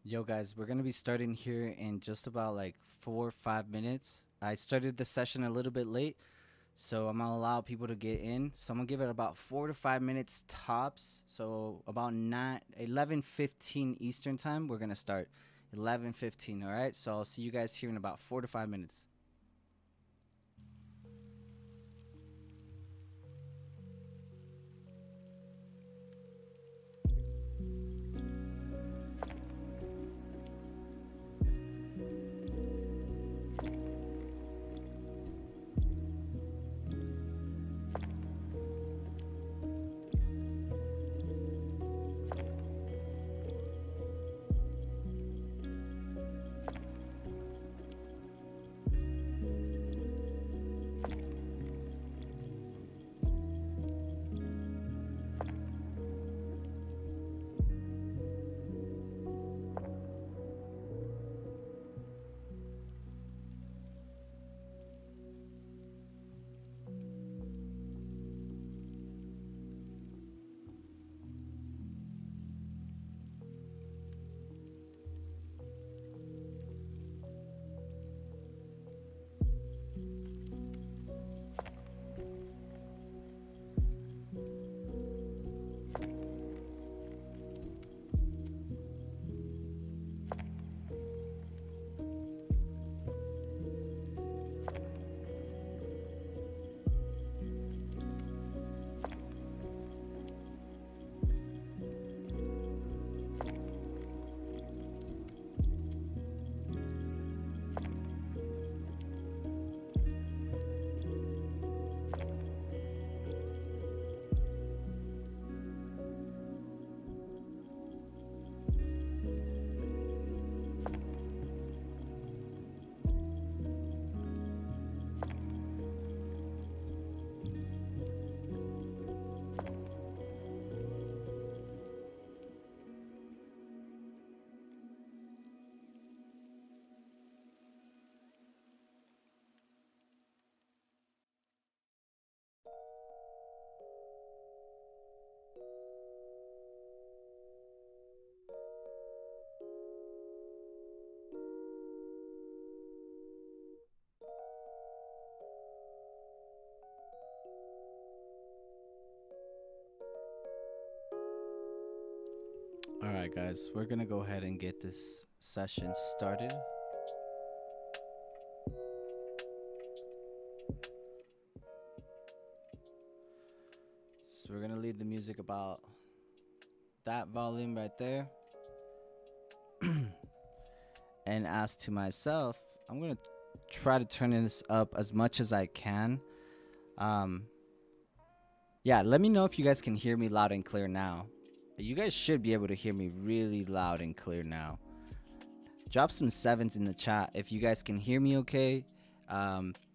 Yo, guys, we're gonna be starting here in just about like 4 or 5 minutes. I started the session a little bit late, so I'm gonna allow people to get in. So I'm gonna give it about 4 to 5 minutes tops. So about 11:15 Eastern time, we're gonna start 11:15. All right. So I'll see you guys here in about 4 to 5 minutes. All right, guys, we're gonna go ahead and get this session started. So we're gonna leave the music about that volume right there. And as to myself, I'm gonna try to turn this up as much as I can. Um, yeah, let me know if you guys can hear me loud and clear now. You guys should be able to hear me really loud and clear now. Drop some sevens in the chat if you guys can hear me okay.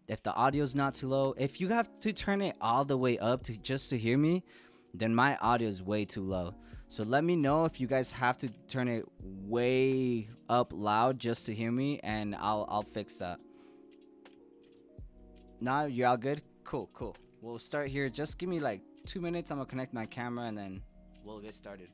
If the audio's not too low, if you have to turn it all the way up to just to hear me, then my audio is way too low. So let me know if you guys have to turn it way up loud just to hear me, and I'll fix that. Now you're all good? Cool. We'll start here. Just give me like 2 minutes. I'm gonna connect my camera and then we'll get started.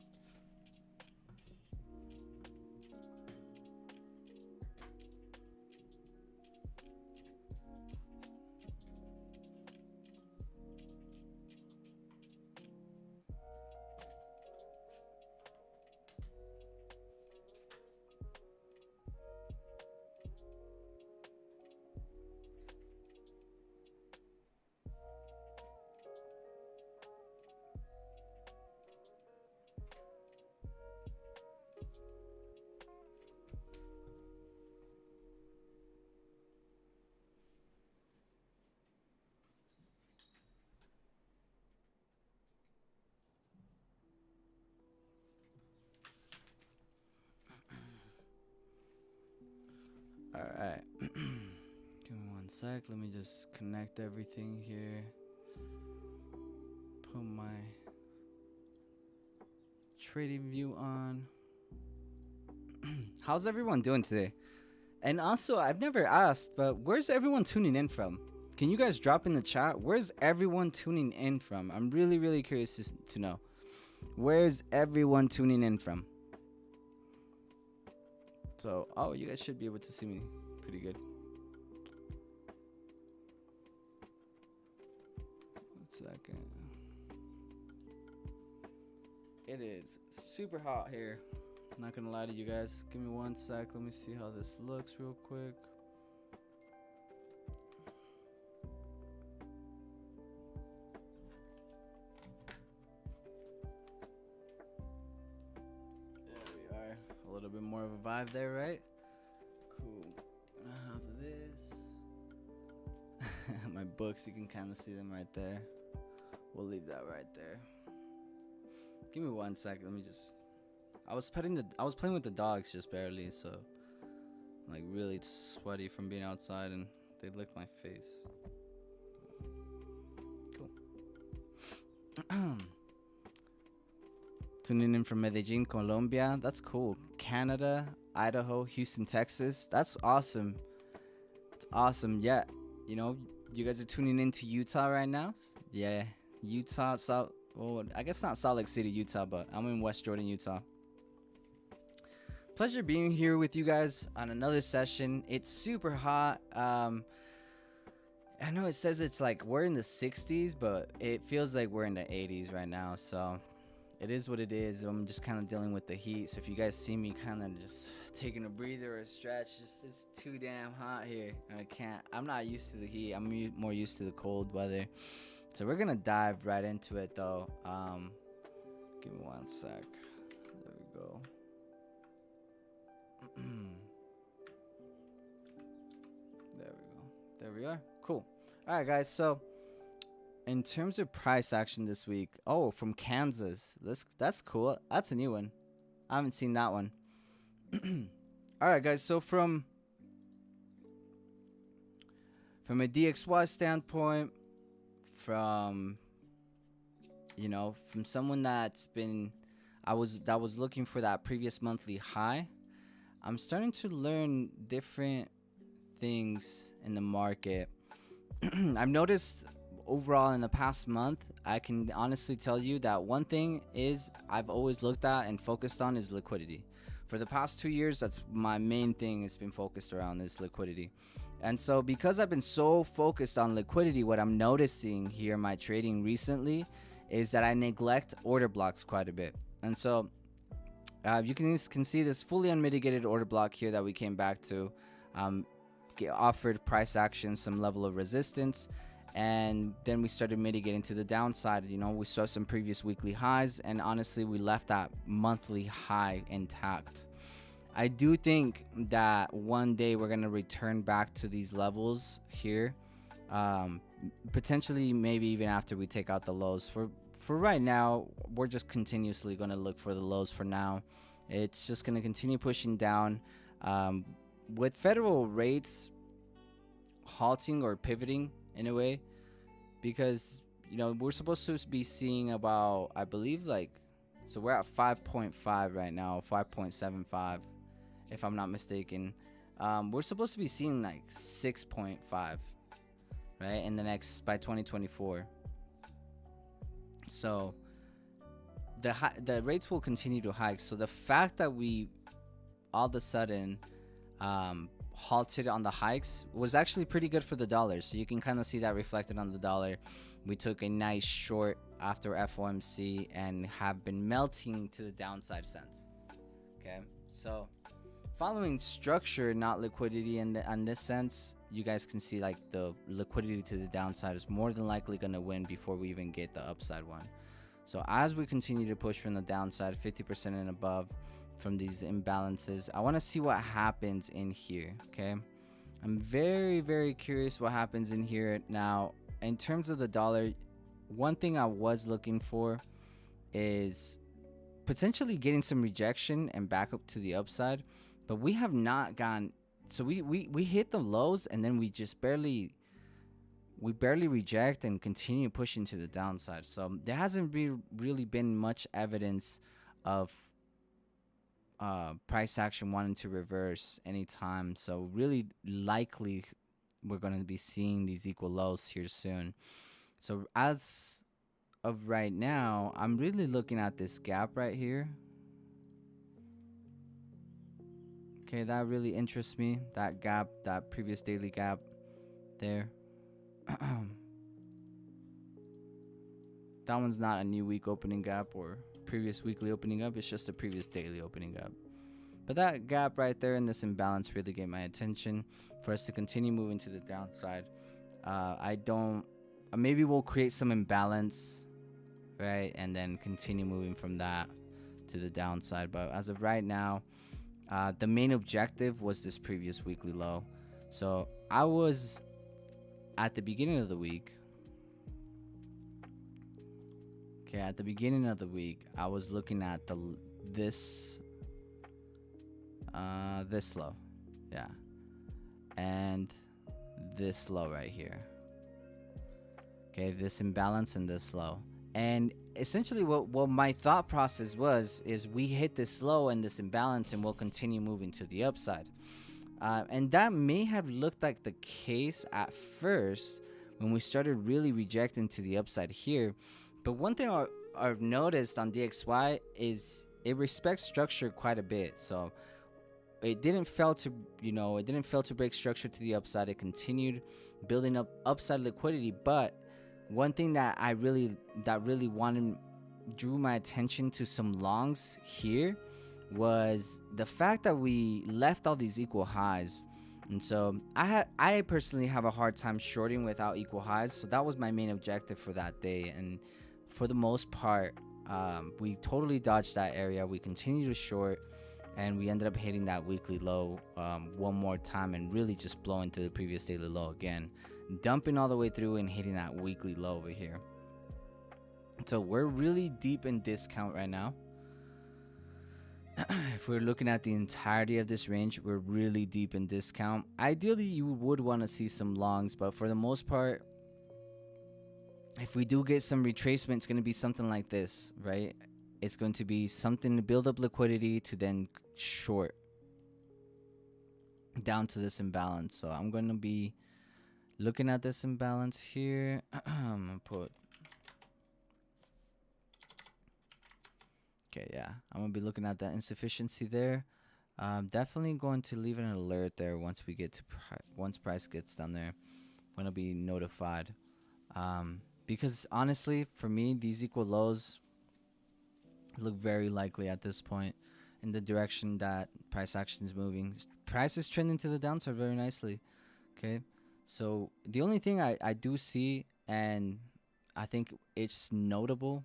All right. Give me one sec. Let me just connect everything here. Put my trading view on. How's everyone doing today? And also, I've never asked, but where's everyone tuning in from? Can you guys drop in the chat? Where's everyone tuning in from? I'm really curious to know. Where's everyone tuning in from? So, oh, you guys should be able to see me pretty good. 1 second. It is super hot here. I'm not gonna lie to you guys. Give me 1 sec. Let me see how this looks real quick. There we are. A little bit more of a vibe there, right? Cool. I have this. My books, you can kind of see them right there. We'll leave that right there. Give me 1 second. Let me just. I was playing with the dogs just barely, so I'm like really sweaty from being outside, and they licked my face. Cool. Tuning in from Medellin, Colombia. That's cool. Canada, Idaho, Houston, Texas. That's awesome. It's awesome. Yeah, you know, you guys are tuning into Utah right now. Yeah, Utah. Well, I guess not Salt Lake City, Utah, but I'm in West Jordan, Utah. Pleasure being here with you guys on another session. It's super hot. I know it says it's like we're in the 60s, but it feels like we're in the 80s right now. So it is what it is. I'm just kind of dealing with the heat. So if you guys see me kind of just taking a breather or a stretch, it's too damn hot here. I'm not used to the heat. I'm more used to the cold weather. So we're gonna dive right into it though. Give me 1 sec. There we go. There we go. There we are. Cool. All right, guys. So in terms of price action this week, from Kansas. That's cool. That's a new one. I haven't seen that one. All right, guys. So from a DXY standpoint, from someone that was looking for that previous monthly high, I'm starting to learn different things in the market. I've noticed overall in the past month, I can honestly tell you that one thing is I've always looked at and focused on is liquidity. For the past 2 years, that's my main thing. It's been focused around is liquidity. And so because I've been so focused on liquidity, what I'm noticing here in my trading recently is that I neglect order blocks quite a bit. And so you can see this fully unmitigated order block here that we came back to, offered price action some level of resistance, and then we started mitigating to the downside. We saw some previous weekly highs, and honestly we left that monthly high intact. I do think that one day we're going to return back to these levels here, potentially maybe even after we take out the lows. For right now, we're just continuously going to look for the lows for now. It's just going to continue pushing down. With federal rates halting or pivoting in a way, because we're supposed to be seeing about, I believe, so we're at 5.5 right now, 5.75 if I'm not mistaken. We're supposed to be seeing 6.5 right by 2024. So the rates will continue to hike. So the fact that we all of a sudden halted on the hikes was actually pretty good for the dollar. So you can kind of see that reflected on the dollar. We took a nice short after FOMC and have been melting to the downside sense. Okay, so following structure, not liquidity, in this sense, you guys can see the liquidity to the downside is more than likely going to win before we even get the upside one. So as we continue to push from the downside, 50% and above from these imbalances, I want to see what happens in here. Okay, I'm very, very curious what happens in here. Now, in terms of the dollar, one thing I was looking for is potentially getting some rejection and back up to the upside, but we have not gone. So we hit the lows, and then we just barely reject and continue pushing to the downside. So there hasn't really been much evidence of price action wanting to reverse anytime. So really likely we're going to be seeing these equal lows here soon. So as of right now, I'm really looking at this gap right here. Okay, that really interests me. That gap, that previous daily gap there. That one's not a new week opening gap or previous weekly opening up. It's just a previous daily opening gap. But that gap right there in this imbalance really get my attention for us to continue moving to the downside. Maybe we'll create some imbalance, right? And then continue moving from that to the downside. But as of right now, the main objective was this previous weekly low. So I was at the beginning of the week. Okay, at the beginning of the week, I was looking at this low, yeah, and this low right here. Okay, this imbalance and this low, and essentially what my thought process is we hit this low and this imbalance, and we'll continue moving to the upside. And that may have looked like the case at first when we started really rejecting to the upside here. But one thing I've noticed on DXY is it respects structure quite a bit. So it didn't fail to break structure to the upside. It continued building up upside liquidity. But one thing that drew my attention to some longs here was the fact that we left all these equal highs. And so I personally have a hard time shorting without equal highs. So that was my main objective for that day. And for the most part, we totally dodged that area. We continued to short, and we ended up hitting that weekly low one more time and really just blowing to the previous daily low again, dumping all the way through and hitting that weekly low over here. So we're really deep in discount right now. If we're looking at the entirety of this range, we're really deep in discount. Ideally, you would want to see some longs, but for the most part, if we do get some retracement, it's going to be something like this, right? It's going to be something to build up liquidity to then short down to this imbalance. So I'm going to be looking at this imbalance here. I'm going to put... Okay, yeah. I'm going to be looking at that insufficiency there. Definitely going to leave an alert there once we get to... once price gets down there. I'm going to be notified. Because honestly, for me, these equal lows look very likely at this point in the direction that price action is moving. Price is trending to the downside very nicely. Okay, so the only thing I do see, and I think it's notable,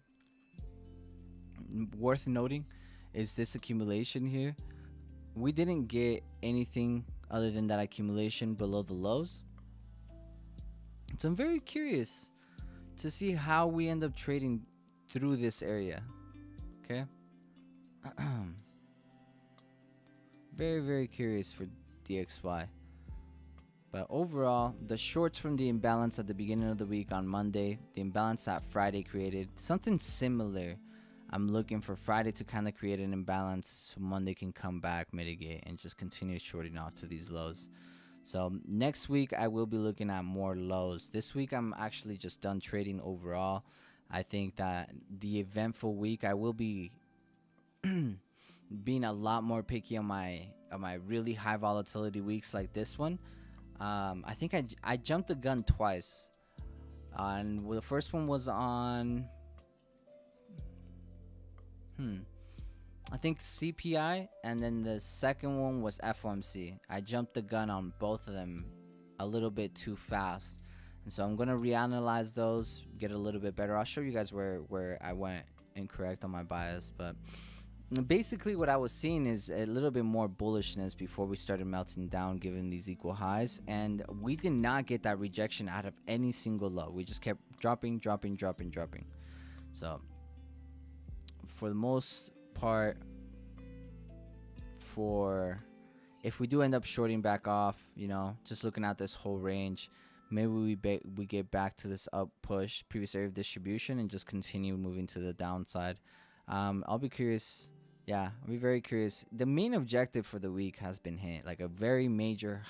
worth noting, is this accumulation here. We didn't get anything other than that accumulation below the lows. So I'm very curious to see how we end up trading through this area. Okay. Very, very curious for DXY. But overall, the shorts from the imbalance at the beginning of the week on Monday, the imbalance that Friday created, something similar. I'm looking for Friday to kind of create an imbalance so Monday can come back, mitigate, and just continue shorting off to these lows. So next week, I will be looking at more lows. This week, I'm actually just done trading overall. I think that the eventful week, I will be being a lot more picky on my really high volatility weeks like this one. I think I jumped the gun twice. And the first one was on... I think CPI, and then the second one was FOMC. I jumped the gun on both of them a little bit too fast, and so I'm gonna reanalyze those, get a little bit better. I'll show you guys where I went incorrect on my bias, but basically what I was seeing is a little bit more bullishness before we started melting down, given these equal highs, and we did not get that rejection out of any single low. We just kept dropping. So for the most part, if we do end up shorting back off, just looking at this whole range, maybe we get back to this up push, previous area of distribution, and just continue moving to the downside. I'll be curious. Yeah, I'll be very curious. The main objective for the week has been hit, like a very major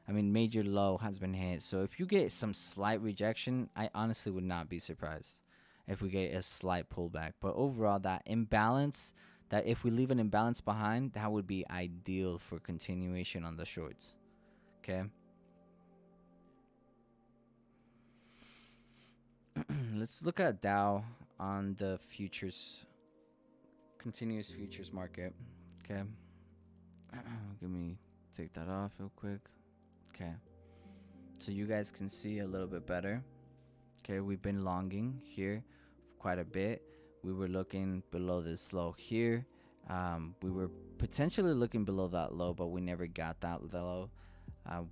major low has been hit. So if you get some slight rejection, I honestly would not be surprised if we get a slight pullback. But overall, that imbalance that if we leave an imbalance behind, that would be ideal for continuation on the shorts. Okay. Let's look at Dow on the futures, continuous futures market. Okay. Take that off real quick. Okay. So you guys can see a little bit better. Okay, we've been longing here quite a bit. We were looking below this low here. We were potentially looking below that low, but we never got that low.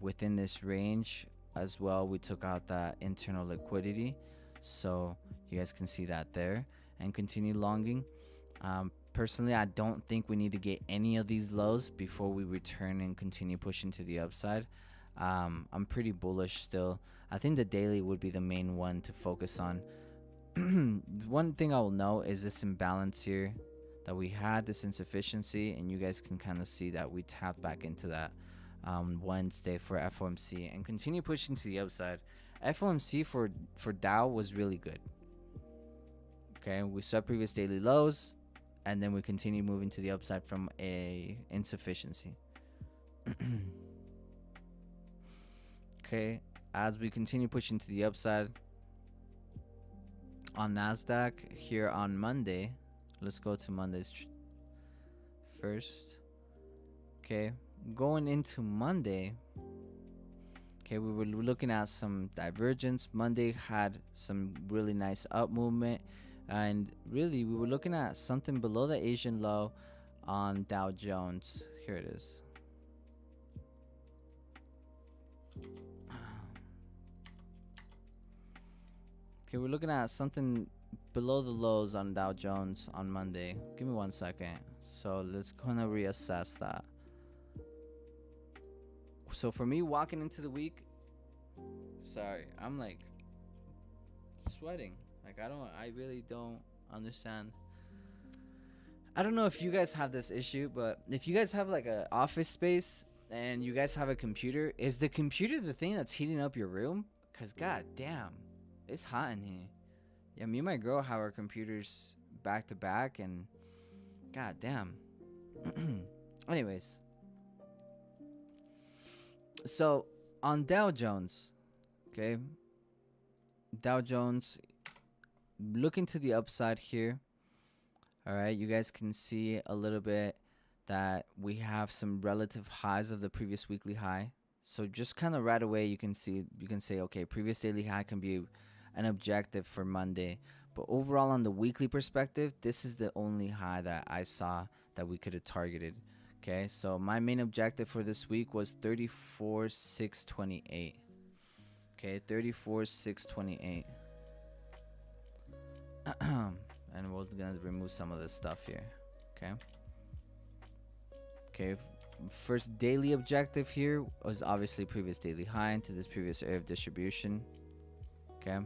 Within this range as well, we took out that internal liquidity. So you guys can see that there and continue longing. Personally, I don't think we need to get any of these lows before we return and continue pushing to the upside. I'm pretty bullish still. I think the daily would be the main one to focus on. One thing I will note is this imbalance here that we had, this insufficiency, and you guys can kind of see that we tapped back into that Wednesday for FOMC and continue pushing to the upside. FOMC for Dow was really good. Okay, we saw previous daily lows, and then we continue moving to the upside from a insufficiency. Okay, as we continue pushing to the upside on NASDAQ here on Monday, let's go to Monday's first. Okay, going into Monday, okay, we were looking at some divergence. Monday had some really nice up movement, and really we were looking at something below the Asian low on Dow Jones. Here it is. Okay, we're looking at something below the lows on Dow Jones on Monday. Give me 1 second. So let's kind of reassess that. So for me, walking into the week, sorry, I'm like sweating. Like I really don't understand. I don't know if you guys have this issue, but if you guys have like an office space and you guys have a computer, is the computer the thing that's heating up your room? Cause god damn, it's hot in here. Yeah, me and my girl have our computers back to back, and god damn. Anyways, so on Dow Jones, okay, Dow Jones looking to the upside here. All right, you guys can see a little bit that we have some relative highs of the previous weekly high. So just kind of right away you can say, okay, previous daily high can be an objective for Monday. But overall on the weekly perspective, this is the only high that I saw that we could have targeted. Okay, so my main objective for this week was 34,628. Okay, 34,628. And we're gonna remove some of this stuff here. Okay, first daily objective here was obviously previous daily high into this previous area of distribution. Okay,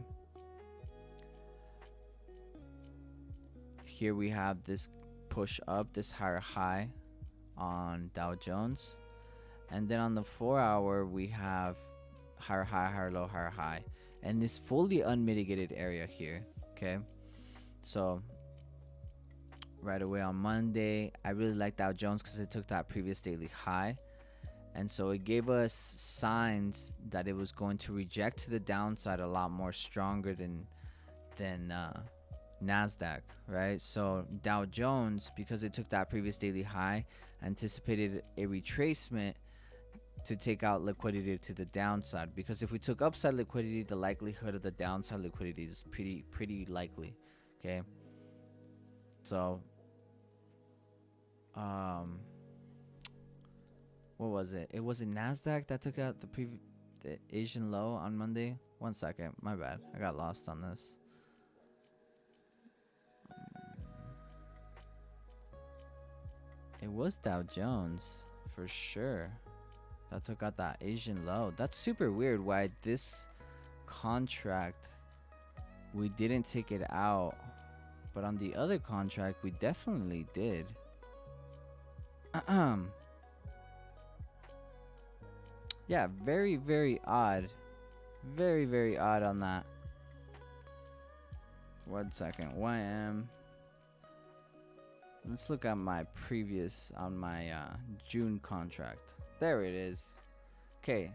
here we have this push up, this higher high on Dow Jones, and then on the 4 hour we have higher high, higher low, higher high, and this fully unmitigated area here. Okay, so right away on Monday, I really like Dow Jones because it took that previous daily high, and so it gave us signs that it was going to reject to the downside a lot more stronger than NASDAQ, right? So Dow Jones, because it took that previous daily high, anticipated a retracement to take out liquidity to the downside, because if we took upside liquidity, the likelihood of the downside liquidity is pretty likely. Okay, so what was it? It was NASDAQ that took out the Asian low on Monday. 1 second, my bad, I got lost on this. It was Dow Jones for sure that took out that Asian low. That's super weird why this contract we didn't take it out, but on the other contract we definitely did. Yeah, very odd. Very odd on that. 1 second. let's look at my previous on my June contract. There it is. Okay,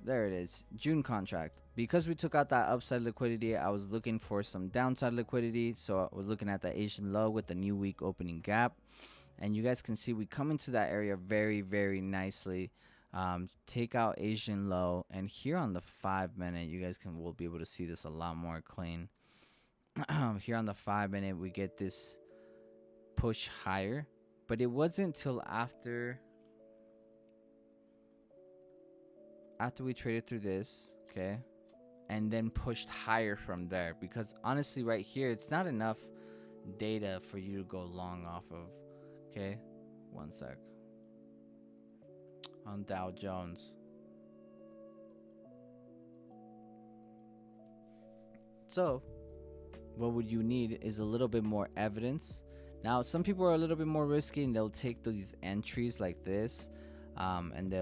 there it is, June contract. Because we took out that upside liquidity, I was looking for some downside liquidity, so I was looking at the Asian low with the new week opening gap, and you guys can see we come into that area very, very nicely. Take out Asian low, and here on the 5-minute, you guys will be able to see this a lot more clean. Here on the 5-minute, we get this push higher, but it wasn't till after we traded through this, okay, and then pushed higher from there, because honestly right here it's not enough data for you to go long off of. Okay, one sec. On Dow Jones, so what would you need is a little bit more evidence. Now some people are a little bit more risky and they'll take these entries like this, and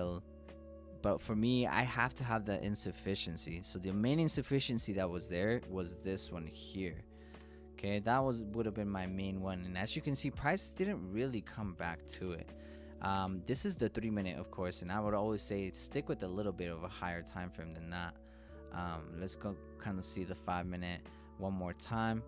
but for me, I have to have the insufficiency. So the main insufficiency that was there was this one here. Okay, that would have been my main one, and as you can see, price didn't really come back to it. This is the 3-minute, of course, and I would always say stick with a little bit of a higher time frame than that. Let's go kind of see the 5-minute one more time,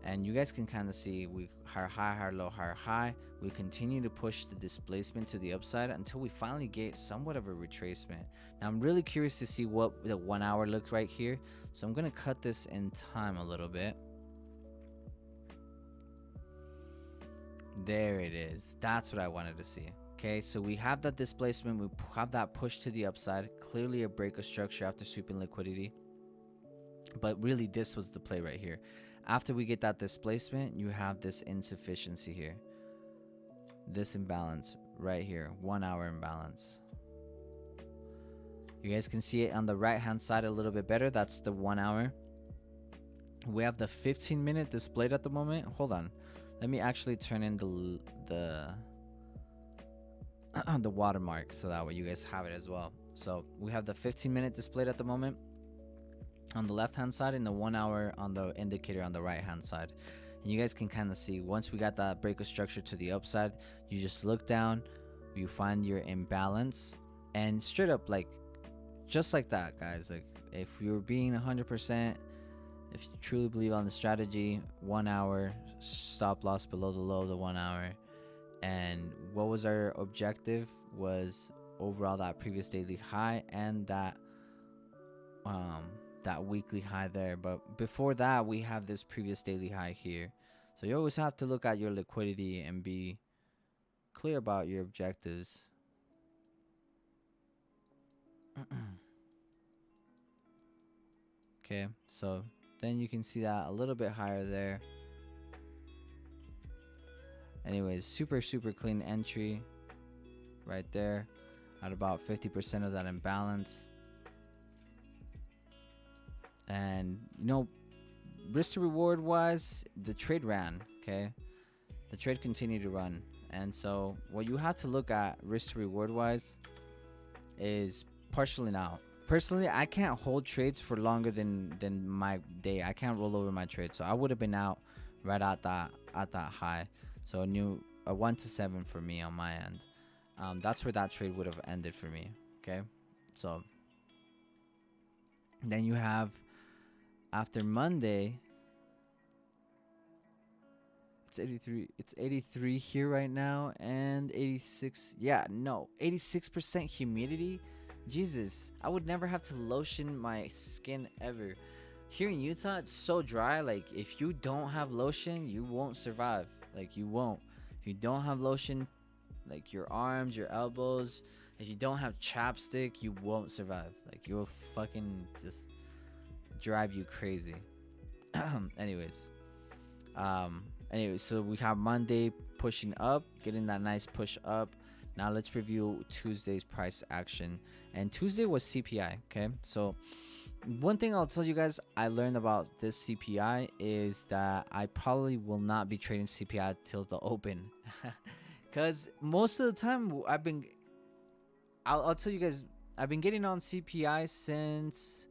and you guys can kind of see we higher high, higher low, higher high. We continue to push the displacement to the upside until we finally get somewhat of a retracement. Now I'm really curious to see what the 1 hour looks right here, so I'm gonna cut this in time a little bit. There it is. That's what I wanted to see. Okay, so we have that displacement, we have that push to the upside, clearly a break of structure after sweeping liquidity, but really this was the play right here. After we get that displacement, you have this insufficiency here, this imbalance right here, 1 hour imbalance. You guys can see it on the right hand side a little bit better. That's the 1 hour. We have the 15-minute displayed at the moment. Hold on, let me actually turn in the watermark so that way you guys have it as well. So we have the 15-minute displayed at the moment on the left hand side and the 1 hour on the indicator on the right hand side, and you guys can kind of see once we got that break of structure to the upside, you just look down, you find your imbalance, and straight up, like just like that, guys, like if you're being 100%, if you truly believe on the strategy, 1 hour stop loss below the low of the 1 hour. And what was our objective was overall that previous daily high and that weekly high there. But before that, we have this previous daily high here. So you always have to look at your liquidity and be clear about your objectives. Okay, so then you can see that a little bit higher there. Anyways, super clean entry right there at about 50% of that imbalance. And you know, risk to reward wise, the trade ran. Okay, the trade continued to run, and so what you have to look at risk to reward wise is partially now. Personally, I can't hold trades for longer than my day. I can't roll over my trade, so I would have been out right at that high. So a 1 to 7 for me on my end. That's where that trade would have ended for me. Okay, so then you have after Monday, it's 83. It's 83 here right now, and 86. Yeah, no, 86% humidity. Jesus, I would never have to lotion my skin ever. Here in Utah, it's so dry. Like if you don't have lotion, you won't survive. Like you won't. If you don't have lotion, like your arms, your elbows, if you don't have chapstick, you won't survive. Like you'll fucking just drive you crazy. Anyways, so we have Monday pushing up, getting that nice push up. Now let's review Tuesday's price action. And Tuesday was CPI. Okay, so one thing I'll tell you guys I learned about this CPI is that I probably will not be trading CPI till the open. Because most of the time I'll tell you guys, I've been getting on CPI since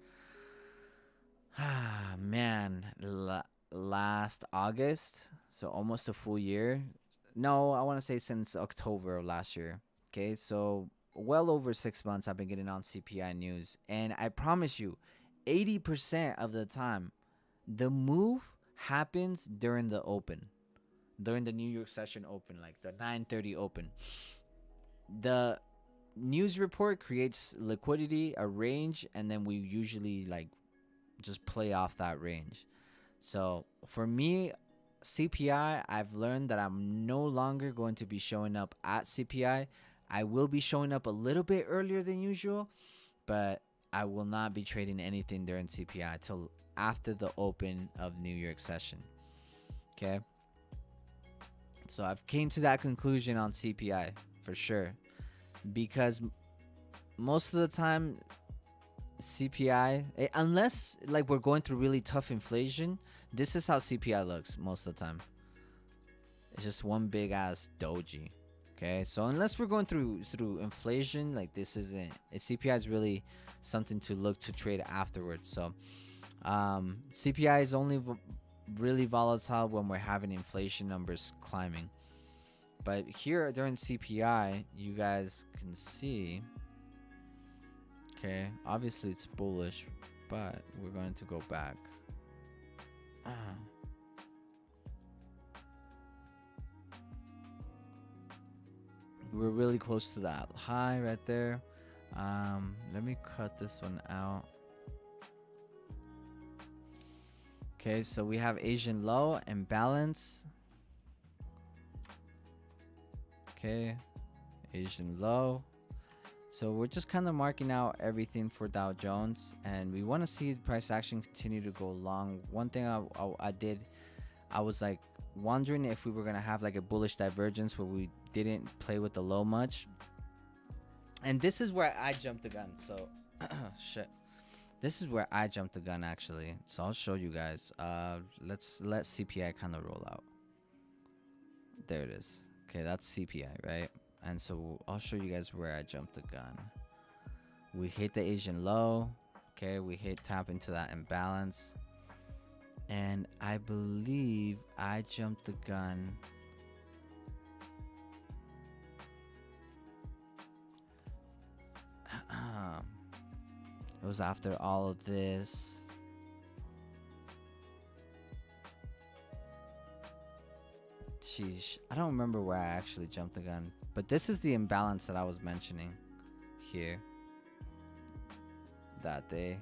last August. So almost a full year. No, I want to say since October of last year. Okay, so well over 6 months I've been getting on CPI news, and I promise you, 80% of the time, the move happens during the open, during the New York session open, like the 9:30 open. The news report creates liquidity, a range, and then we usually like just play off that range. So for me, CPI, I've learned that I'm no longer going to be showing up at CPI. I will be showing up a little bit earlier than usual, but I will not be trading anything during CPI till after the open of New York session. Okay. So I've came to that conclusion on CPI for sure, because most of the time CPI, unless like we're going through really tough inflation, this is how CPI looks most of the time. It's just one big ass doji. Okay, so unless we're going through inflation, like this isn't. CPI is really something to look to trade afterwards. So CPI is only really volatile when we're having inflation numbers climbing. But here during CPI, you guys can see. Okay, obviously it's bullish, but we're going to go back. We're really close to that high right there. Let me cut this one out. Okay, so we have Asian low and balance. Okay, Asian low. So we're just kind of marking out everything for Dow Jones, and we want to see price action continue to go long. One thing I did, I was like wondering if we were gonna have like a bullish divergence where we didn't play with the low much, and this is where I jumped the gun. So shit, this is where I jumped the gun actually. So I'll show you guys. Let's let CPI kind of roll out. There it is. Okay, that's CPI, right? And so I'll show you guys where I jumped the gun. We hit the Asian low. Okay, we hit tap into that imbalance. And I believe I jumped the gun. It was after all of this. Sheesh, I don't remember where I actually jumped the gun, but this is the imbalance that I was mentioning here that day.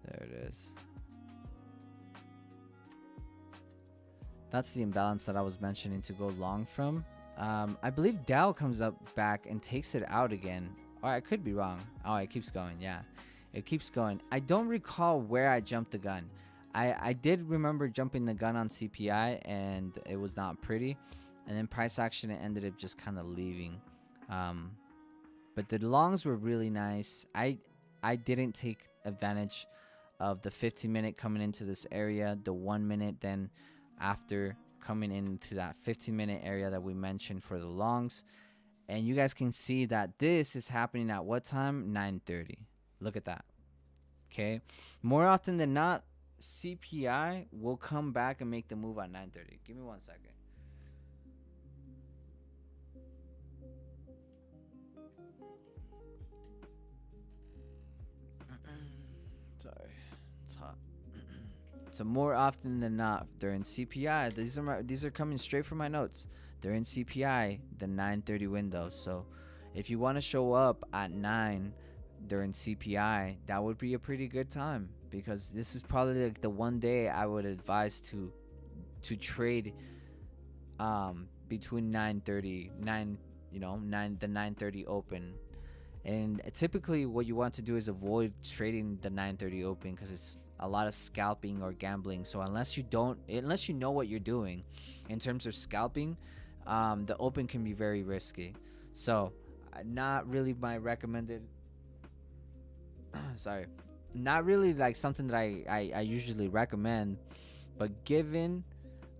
There it is. That's the imbalance that I was mentioning to go long from. I believe Dow comes up back and takes it out again. Or I could be wrong. Oh, it keeps going. Yeah, it keeps going. I don't recall where I jumped the gun. I did remember jumping the gun on CPI, and it was not pretty. And then price action, it ended up just kind of leaving. But the longs were really nice. I didn't take advantage of the 15-minute coming into this area, the 1 minute then after coming into that 15-minute area that we mentioned for the longs. And you guys can see that this is happening at what time? 9:30. Look at that. Okay, more often than not, CPI will come back and make the move at 9:30. Give me 1 second. Sorry, it's hot. So more often than not, during CPI, these are coming straight from my notes. During CPI, the 9:30 window. So if you want to show up at 9 during CPI, that would be a pretty good time, because this is probably like the one day I would advise to trade between 9:30 the 9:30 open. And typically what you want to do is avoid trading the 9:30 open, because it's a lot of scalping or gambling. So unless you know what you're doing in terms of scalping, the open can be very risky. So not really my recommended sorry, not really like something that I usually recommend. But given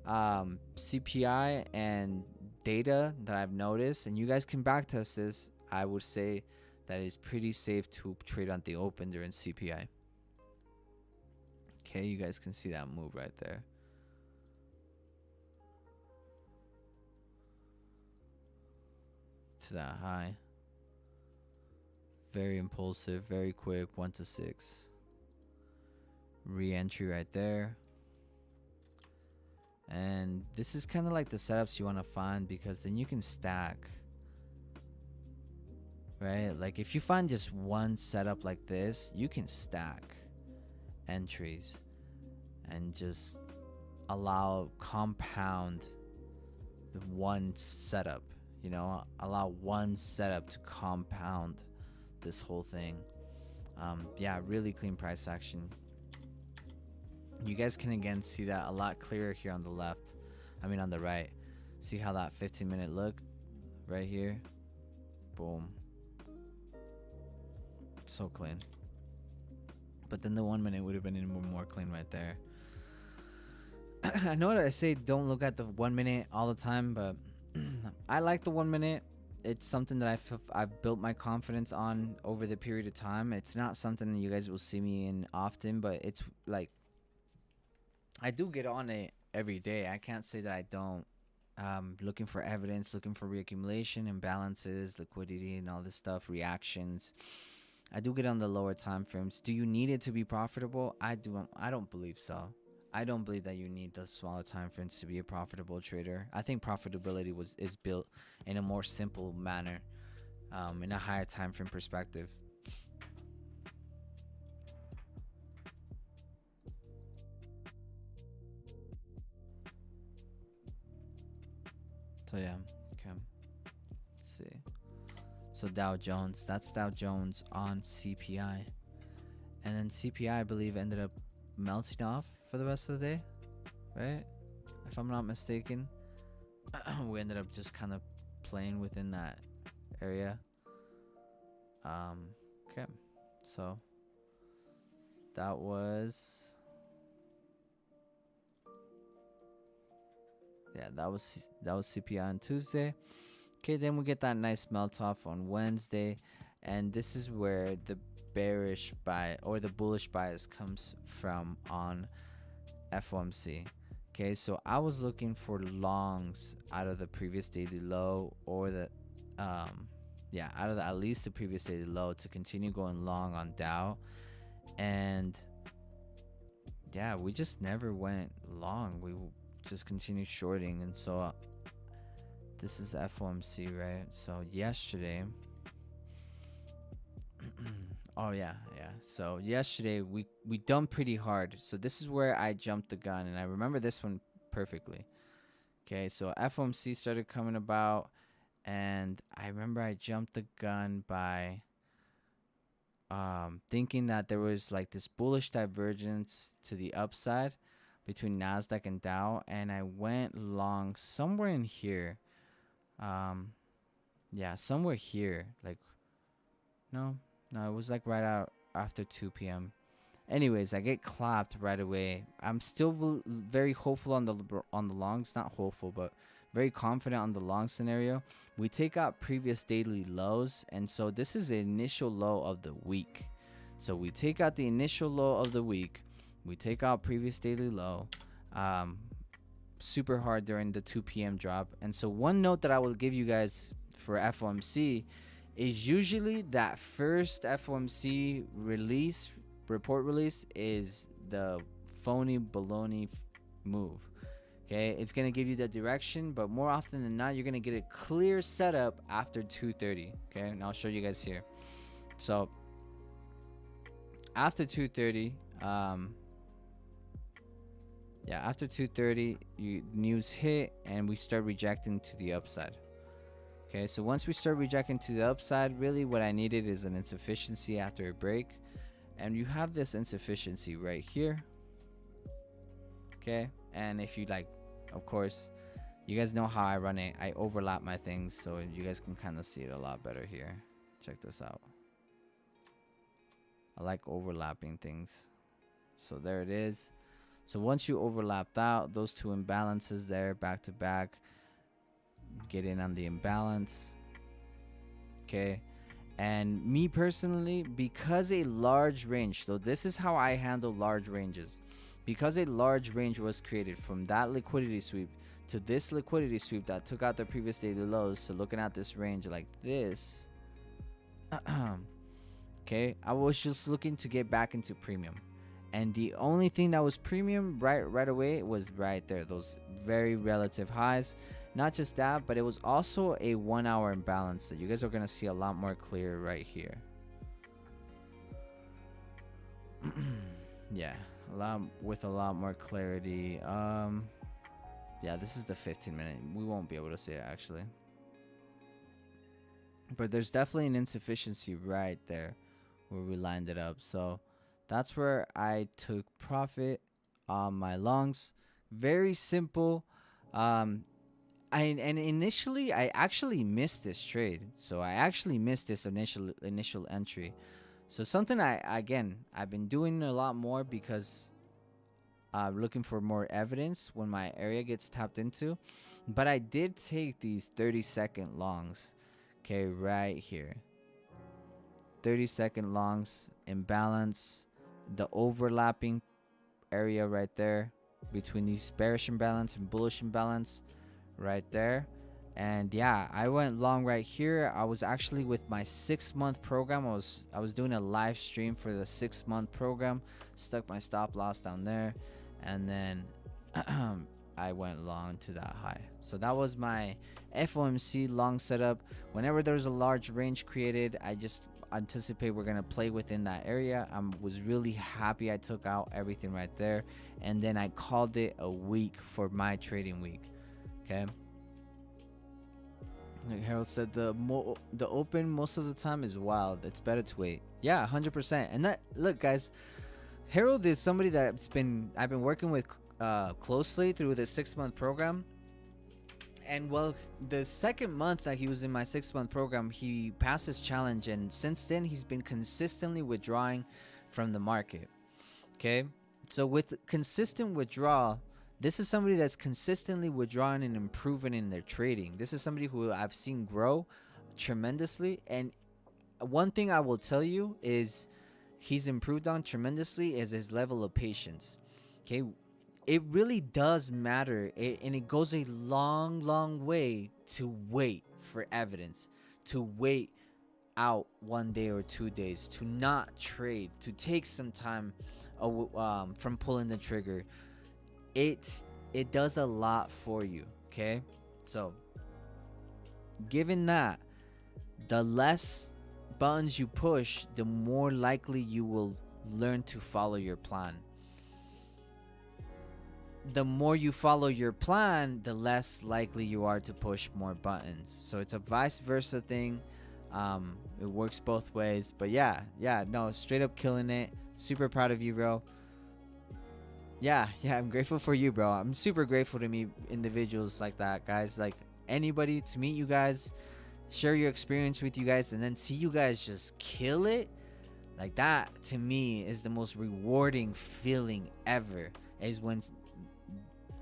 CPI and data that I've noticed, and you guys can backtest this, I would say that it's pretty safe to trade on the open during CPI. Okay, you guys can see that move right there. To that high. Very impulsive, very quick, 1 to 6. Re-entry right there. And this is kind of like the setups you want to find, because then you can stack, right? Like if you find just one setup like this, you can stack entries and just allow compound the one setup, you know, allow one setup to compound this whole thing. Yeah, really clean price action. You guys can again see that a lot clearer here on the left. I mean on the right. See how that 15-minute look right here? Boom. So clean. But then the 1 minute would have been even more clean right there. I know that I say don't look at the 1 minute all the time, but I like the 1 minute. It's something that I've built my confidence on over the period of time. It's not something that you guys will see me in often, but it's like I do get on it every day. I can't say that I don't. Looking for evidence, looking for reaccumulation, imbalances, liquidity, and all this stuff, reactions. I do get on the lower time frames. Do you need it to be profitable? I don't believe so. I don't believe that you need the smaller time frames to be a profitable trader. I think profitability is built in a more simple manner, in a higher time frame perspective. So yeah, okay. Let's see. So Dow Jones, that's Dow Jones on CPI, and then CPI I believe ended up melting off for the rest of the day, right? If I'm not mistaken. We ended up just kind of playing within that area. Okay, so that was that was CPI on Tuesday. Okay, then we get that nice melt off on Wednesday, and this is where the bearish buy or the bullish bias comes from on FOMC. Okay, so I was looking for longs out of the previous daily low, or the out of at least the previous daily low, to continue going long on Dow. And yeah, we just never went long. We just continued shorting. And so this is FOMC, right? So yesterday oh yeah. So yesterday we dumped pretty hard. So this is where I jumped the gun, and I remember this one perfectly. Okay, so FOMC started coming about, and I remember I jumped the gun by thinking that there was like this bullish divergence to the upside between Nasdaq and Dow, and I went long somewhere in here. Somewhere here. Like no, it was like right out after 2 p.m. Anyways, I get clapped right away. I'm still very hopeful on the longs, not hopeful, but very confident on the long scenario. We take out previous daily lows, and so this is the initial low of the week. So we take out the initial low of the week. We take out previous daily low. Super hard during the 2 p.m. drop. And so one note that I will give you guys for FOMC is usually that first FOMC report release is the phony baloney move. Okay, it's gonna give you the direction, but more often than not, you're gonna get a clear setup after 2:30. Okay, and I'll show you guys here. So after 2:30, after 2:30, news hit, and we start rejecting to the upside. Okay, so once we start rejecting to the upside, really what I needed is an insufficiency after a break. And you have this insufficiency right here. Okay, and if you like, of course, you guys know how I run it. I overlap my things, so you guys can kind of see it a lot better here. Check this out. I like overlapping things. So there it is. So once you overlap out those two imbalances there back to back, get in on the imbalance. Okay, And me personally, because a large range, so this is how I handle large ranges. Because a large range was created from that liquidity sweep to this liquidity sweep that took out the previous daily lows, to looking at this range like this, okay, I was just looking to get back into premium. And the only thing that was premium right away was right there, those very relative highs. Not just that, but it was also a 1 hour imbalance that you guys are going to see a lot more clear right here. Yeah, with a lot more clarity. Yeah, this is the 15-minute. We won't be able to see it actually, but there's definitely an insufficiency right there where we lined it up. So that's where I took profit on my longs. Very simple. Initially I actually missed this trade, so I actually missed this initial entry. So something I've been doing a lot more, because looking for more evidence when my area gets tapped into. But I did take these 30-second longs, okay, right here. 30-second longs, imbalance, the overlapping area right there between these bearish imbalance and bullish imbalance right there. And yeah, I went long right here. I was actually with my 6-month program. I was doing a live stream for the 6-month program, stuck my stop loss down there, and then I went long to that high. So that was my FOMC long setup. Whenever there's a large range created, I just anticipate we're gonna play within that area. I was really happy I took out everything right there, and then I called it a week for my trading week. Okay, like Harold said, the open most of the time is wild. It's better to wait. Yeah, 100%. And that, look guys, Harold is somebody I've been working with closely through the 6-month program. And well, the second month that he was in my 6-month program, he passed his challenge, and since then he's been consistently withdrawing from the market. Okay, so with consistent withdrawal, this is somebody that's consistently withdrawing and improving in their trading. This is somebody who I've seen grow tremendously. And one thing I will tell you is he's improved on tremendously is his level of patience. Okay, it really does matter, and it goes a long way to wait for evidence, to wait out 1 day or 2 days, to not trade, to take some time from pulling the trigger. It does a lot for you. Okay, so given that, the less buttons you push, the more likely you will learn to follow your plan. The more you follow your plan, the less likely you are to push more buttons. So it's a vice versa thing. It works both ways. But yeah, no, straight up killing it. Super proud of you, bro. Yeah, I'm grateful for you, bro. I'm super grateful to meet individuals like that, guys. Like anybody, to meet you guys, share your experience with you guys, and then see you guys just kill it. Like that, to me, is the most rewarding feeling ever. Is when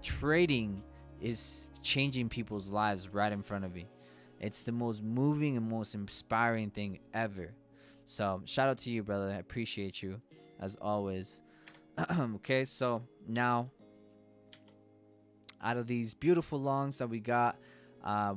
trading is changing people's lives right in front of me. It's the most moving and most inspiring thing ever. So shout out to you, brother. I appreciate you as always. Okay, so now out of these beautiful longs that we got,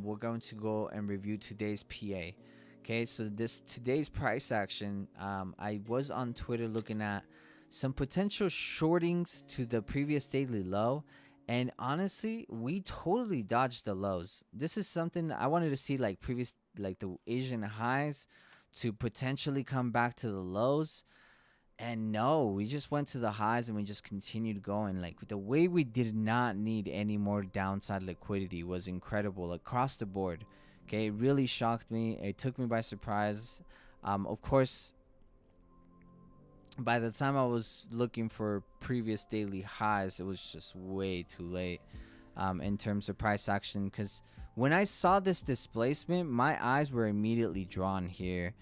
we're going to go and review today's PA. Okay, so today's price action, I was on Twitter looking at some potential shortings to the previous daily low, and honestly, we totally dodged the lows. This is something I wanted to see, like the Asian highs to potentially come back to the lows. And no, we just went to the highs and we just continued going. Like the way we did not need any more downside liquidity was incredible across the board. Okay, it really shocked me. It took me by surprise. Of course, by the time I was looking for previous daily highs, it was just way too late in terms of price action. Because when I saw this displacement, my eyes were immediately drawn here.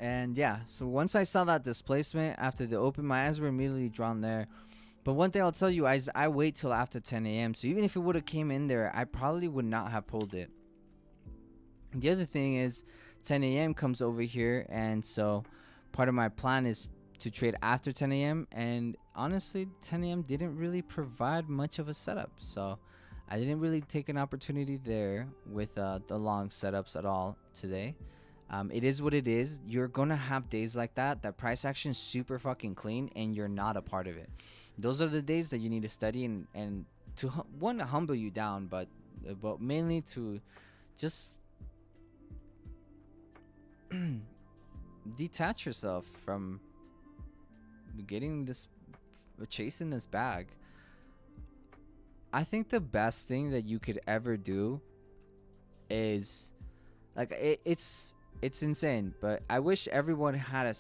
And yeah, so once I saw that displacement after the open, my eyes were immediately drawn there. But one thing I'll tell you is I wait till after 10 a.m. So even if it would have came in there, I probably would not have pulled it. The other thing is 10 a.m. comes over here, and so part of my plan is to trade after 10 a.m. And honestly, 10 a.m. didn't really provide much of a setup, so I didn't really take an opportunity there with the long setups at all today. It is what it is. You're gonna have days like that. That price action is super fucking clean, and you're not a part of it. Those are the days that you need to study and to one, to humble you down, but mainly to just detach yourself from chasing this bag. I think the best thing that you could ever do is like it's insane, but I wish everyone had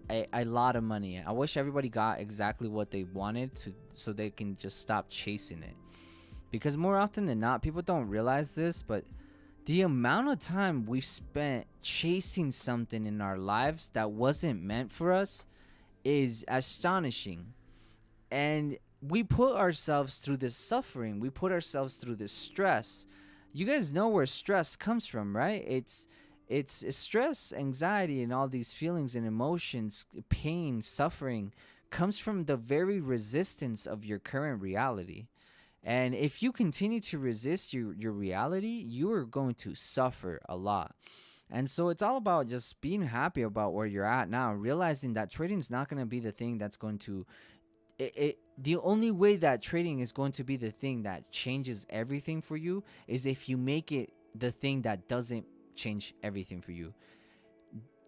a lot of money. I wish everybody got exactly what they wanted to, so they can just stop chasing it. Because more often than not, people don't realize this, but the amount of time we've spent chasing something in our lives that wasn't meant for us is astonishing. And we put ourselves through this suffering. We put ourselves through this stress. You guys know where stress comes from, right? It's stress, anxiety, and all these feelings and emotions, pain, suffering, comes from the very resistance of your current reality. And if you continue to resist your reality, you are going to suffer a lot. And so it's all about just being happy about where you're at now, realizing that trading is not going to be the thing that's going to the only way that trading is going to be the thing that changes everything for you is if you make it the thing that doesn't change everything for you.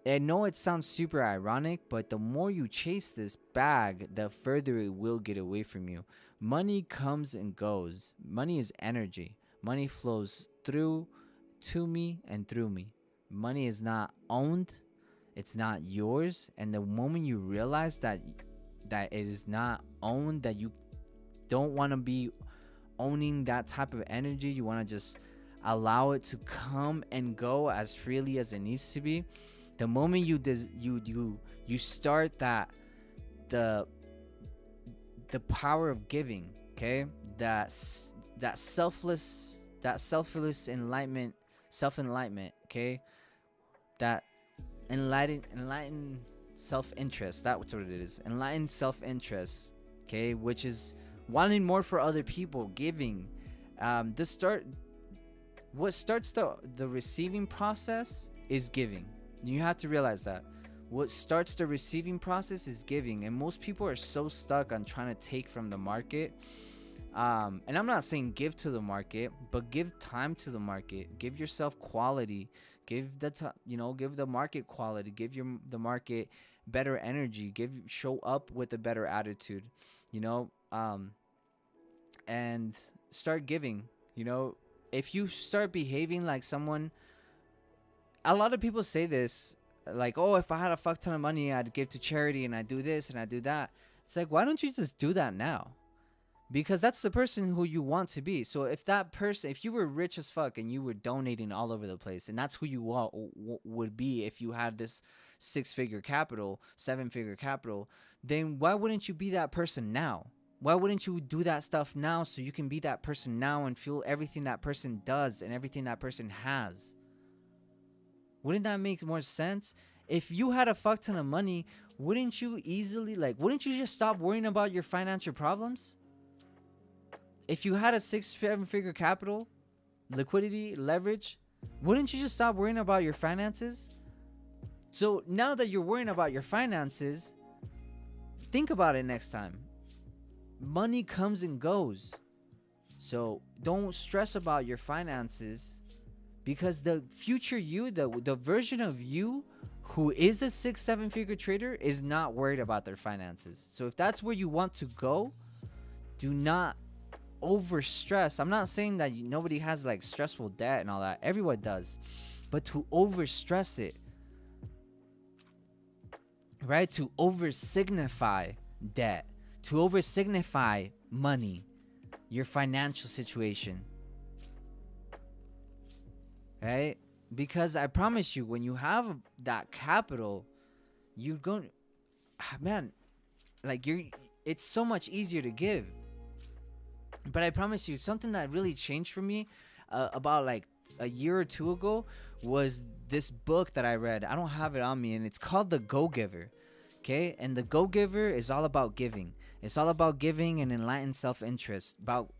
I know it sounds super ironic, but the more you chase this bag, the further it will get away from you. Money comes and goes. Money is energy. Money flows through, to me, and through me. Money is not owned. It's not yours. And the moment you realize that it is not owned, that you don't want to be owning that type of energy, you want to just allow it to come and go as freely as it needs to be. The moment you start that the power of giving, okay, that selfless enlightenment, self-enlightenment, okay, that enlightened self-interest, that's what it is, enlightened self-interest, okay, which is wanting more for other people, giving. What starts the receiving process is giving. You have to realize that what starts the receiving process is giving. And most people are so stuck on trying to take from the market. And I'm not saying give to the market, but give time to the market. Give yourself quality. Give the market quality. Give the market better energy. Show up with a better attitude, and start giving. If you start behaving like someone, a lot of people say this, like, oh, if I had a fuck ton of money, I'd give to charity and I'd do this and I'd do that. It's like, why don't you just do that now? Because that's the person who you want to be. So if you were rich as fuck and you were donating all over the place, and that's who you would be if you had this 6-figure capital, 7-figure capital, then why wouldn't you be that person now? Why wouldn't you do that stuff now so you can be that person now and feel everything that person does and everything that person has? Wouldn't that make more sense? If you had a fuck ton of money, wouldn't you just stop worrying about your financial problems? If you had a 6-7-figure capital, liquidity, leverage, wouldn't you just stop worrying about your finances? So now that you're worrying about your finances, think about it next time. Money comes and goes. So don't stress about your finances, because the future you, the version of you who is a 6-7-figure trader is not worried about their finances. So if that's where you want to go, do not over stress. I'm not saying that nobody has like stressful debt and all that. Everyone does. But to over stress it, right? To over signify debt, to over signify money, your financial situation. Right? Because I promise you, when you have that capital, you're going, man, like it's so much easier to give. But I promise you, something that really changed for me about like a year or two ago was this book that I read. I don't have it on me, and it's called The Go-Giver. Okay, and The Go-Giver is all about giving. It's all about giving and enlightened self-interest, about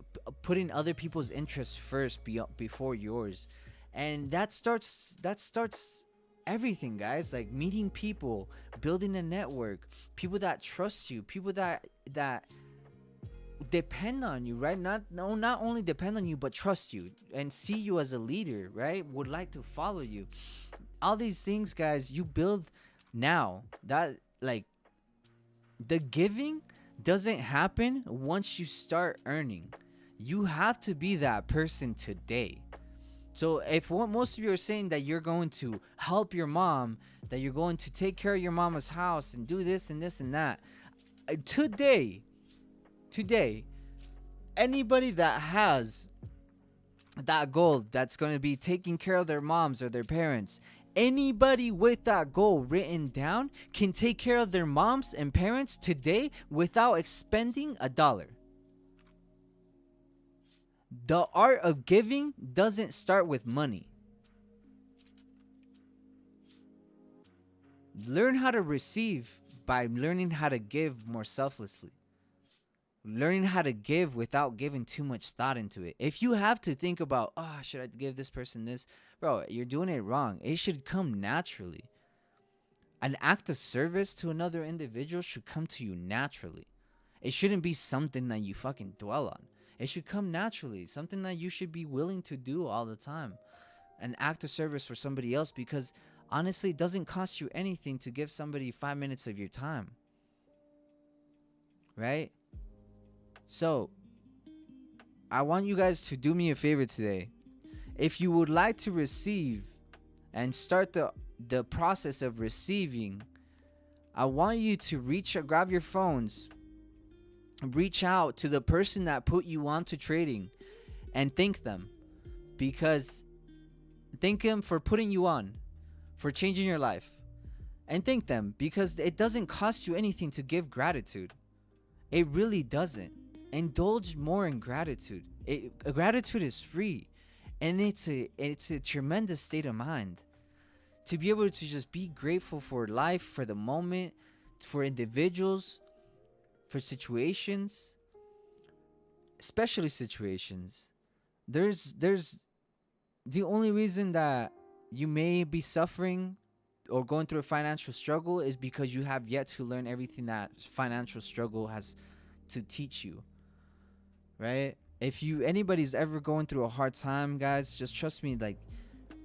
putting other people's interests first before yours. And that starts everything, guys. Like meeting people, building a network, people that trust you, people that depend on you, right? Not only depend on you, but trust you and see you as a leader, right? Would like to follow you. All these things, guys, you build now. That, like, the giving doesn't happen once you start earning. You have to be that person today. So if what most of you are saying that you're going to help your mom, that you're going to take care of your mama's house and do this and this and that, today, anybody that has that goal, that's going to be taking care of their moms or their parents, anybody with that goal written down can take care of their moms and parents today without expending $1. The art of giving doesn't start with money. Learn how to receive by learning how to give more selflessly. Learning how to give without giving too much thought into it. If you have to think about, oh, should I give this person this? Bro, you're doing it wrong. It should come naturally. An act of service to another individual should come to you naturally. It shouldn't be something that you fucking dwell on. It should come naturally. Something that you should be willing to do all the time. An act of service for somebody else, because honestly, it doesn't cost you anything to give somebody 5 minutes of your time. Right? So, I want you guys to do me a favor today. If you would like to receive and start the process of receiving, I want you to grab your phones, reach out to the person that put you onto trading and thank them. Because thank them for putting you on, for changing your life. And thank them because it doesn't cost you anything to give gratitude. It really doesn't. Indulge more in gratitude. Gratitude is free, and it's a tremendous state of mind to be able to just be grateful for life, for the moment, for individuals, for situations, especially situations. There's the only reason that you may be suffering or going through a financial struggle is because you have yet to learn everything that financial struggle has to teach you. Right? If anybody's ever going through a hard time, guys, just trust me, like,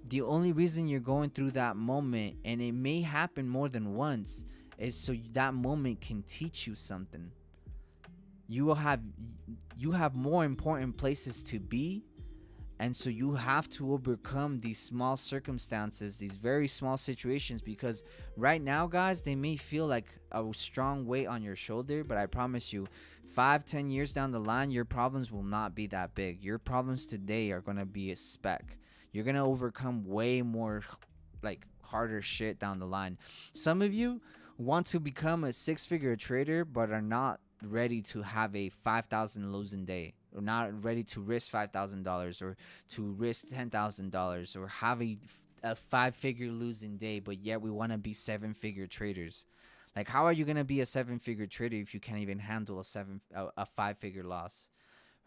the only reason you're going through that moment, and it may happen more than once, is so that moment can teach you something. You have more important places to be, and so you have to overcome these small circumstances, these very small situations, because right now, guys, they may feel like a strong weight on your shoulder, but I promise you, 5-10 years down the line, your problems will not be that big. Your problems today are going to be a speck. You're going to overcome way more, like, harder shit down the line. Some of you want to become a 6-figure trader, but are not ready to have a 5,000 losing day, or not ready to risk $5,000 or to risk $10,000 or have a 5-figure losing day, but yet we want to be 7-figure traders. Like, how are you going to be a 7-figure trader if you can't even handle a 5-figure loss,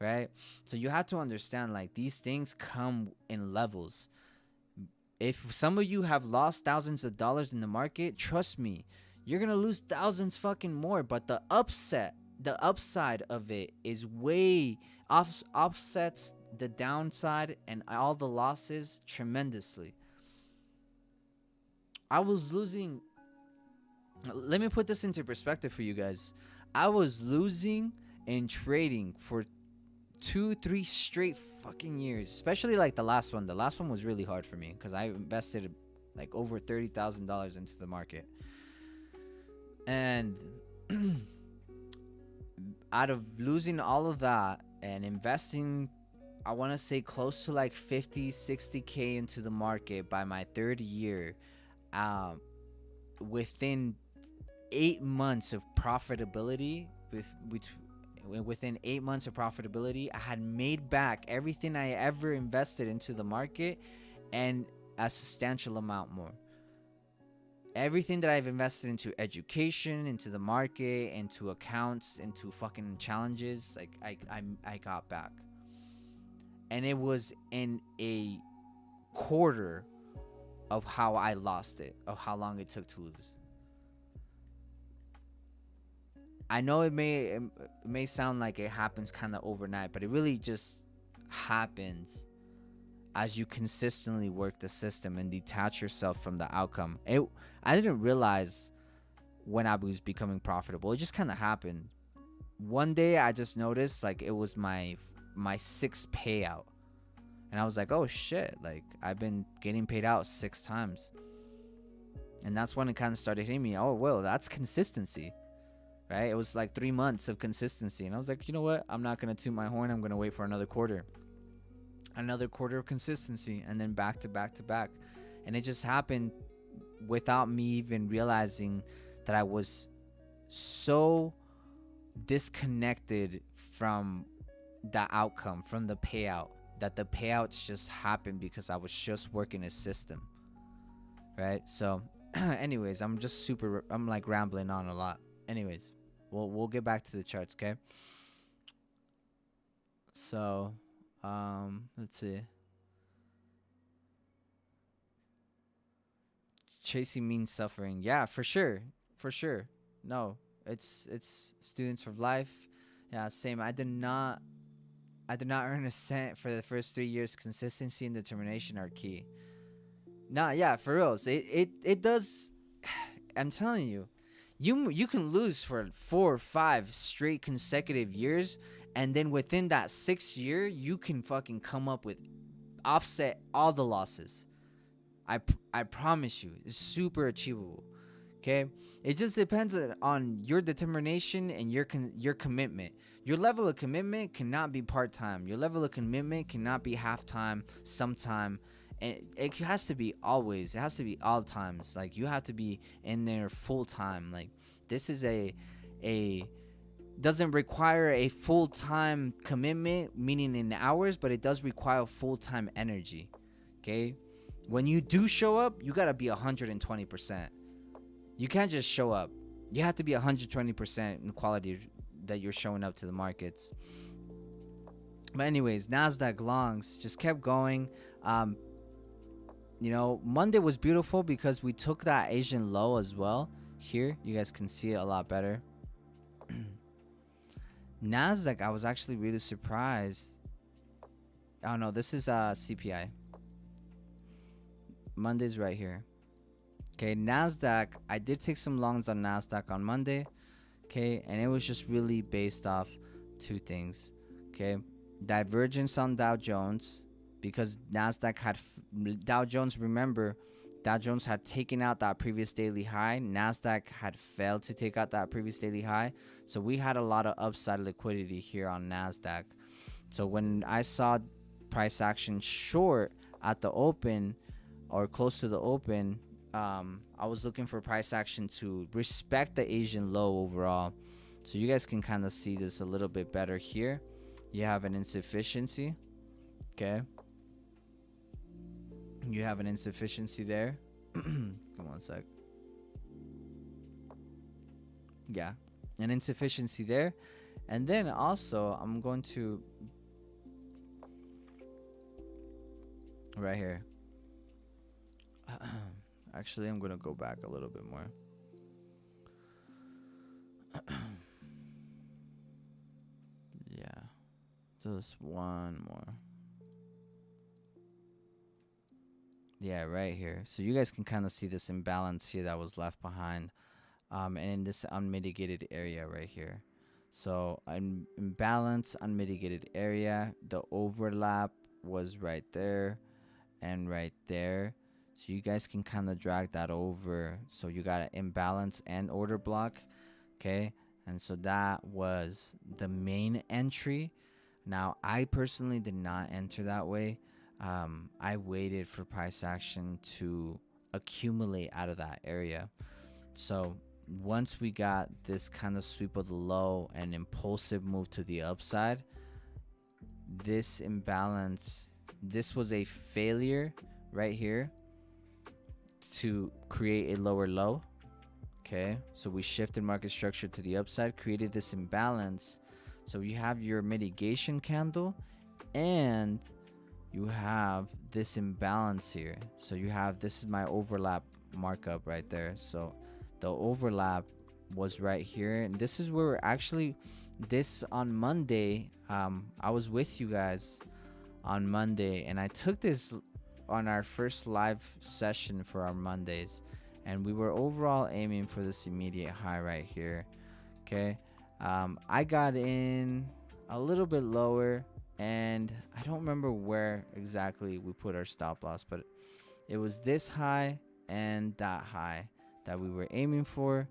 right? So you have to understand, like, these things come in levels. If some of you have lost thousands of dollars in the market, trust me, you're going to lose thousands fucking more, but the upside of it is way offsets the downside and all the losses tremendously. I was losing. Let me put this into perspective for you guys. I was losing in trading for 2-3 straight fucking years, especially like the last one. The last one was really hard for me because I invested like over $30,000 into the market. And out of losing all of that and investing, I want to say close to like 50-60K into the market by my third year, within 8 months of profitability, within 8 months of profitability, I had made back everything I ever invested into the market, and a substantial amount more. Everything that I've invested into education, into the market, into accounts, into fucking challenges, like I got back. And it was in a quarter of how I lost it, of how long it took to lose. I know it may sound like it happens kind of overnight, but it really just happens as you consistently work the system and detach yourself from the outcome. I didn't realize when I was becoming profitable. It just kind of happened. One day I just noticed like it was my sixth payout. And I was like, oh shit, like I've been getting paid out 6 times. And that's when it kind of started hitting me. Oh, well, that's consistency. Right? It was like 3 months of consistency. And I was like, you know what? I'm not going to toot my horn. I'm going to wait for another quarter. Another quarter of consistency. And then back to back to back. And it just happened without me even realizing that I was so disconnected from the outcome, from the payout, that the payouts just happened because I was just working a system. Right? So anyways, I'm like rambling on a lot. Anyways, we'll get back to the charts, okay? So, let's see. Chasing means suffering. Yeah, for sure. For sure. No, it's students of life. Yeah, same. I did not earn a cent for the first 3 years. Consistency and determination are key. Nah, yeah, for real. So it does. I'm telling you, you can lose for 4 or 5 straight consecutive years, and then within that 6th year, you can fucking come up with offset all the losses. I promise you, it's super achievable. Okay, it just depends on your determination and your commitment. Your level of commitment cannot be part-time. Your level of commitment cannot be half-time, sometime. And it has to be always. It has to be all times. Like, you have to be in there full-time. Like, this is doesn't require a full-time commitment, meaning in hours, but it does require full-time energy. Okay, when you do show up, you gotta be 120%. You can't just show up. You have to be 120% in the quality that you're showing up to the markets. But anyways, NASDAQ longs just kept going. Monday was beautiful because we took that Asian low as well. Here, you guys can see it a lot better. NASDAQ, I was actually really surprised. Oh no, this is CPI. Monday's right here. Okay, NASDAQ, I did take some longs on NASDAQ on Monday. Okay, and it was just really based off 2 things. Okay, divergence on Dow Jones, because NASDAQ had Dow Jones, remember, Dow Jones had taken out that previous daily high. NASDAQ had failed to take out that previous daily high. So we had a lot of upside liquidity here on NASDAQ. So when I saw price action short at the open or close to the open, I was looking for price action to respect the Asian low overall. So you guys can kind of see this a little bit better here. You have an insufficiency. Okay. You have an insufficiency there. Come on, sec. Yeah, an insufficiency there. And then also, I'm going to right here. Actually, I'm going to go back a little bit more. Yeah, just one more. Yeah, right here. So you guys can kind of see this imbalance here that was left behind, and in this unmitigated area right here. So an imbalance, unmitigated area. The overlap was right there and right there. So you guys can kind of drag that over. So you got an imbalance and order block. Okay. And so that was the main entry. Now, I personally did not enter that way. I waited for price action to accumulate out of that area. So once we got this kind of sweep of the low and impulsive move to the upside, this imbalance, this was a failure right here. to create a lower low. Okay, so we shifted market structure to the upside, created this imbalance. So you have your mitigation candle and you have this imbalance here. So you have, this is my overlap markup right there. So the overlap was right here, and this is where actually this on Monday, I was with you guys on Monday, and I took this on our first live session for our Mondays, and we were overall aiming for this immediate high right here. Okay, I got in a little bit lower, and I don't remember where exactly we put our stop loss, but it was this high and that high that we were aiming for.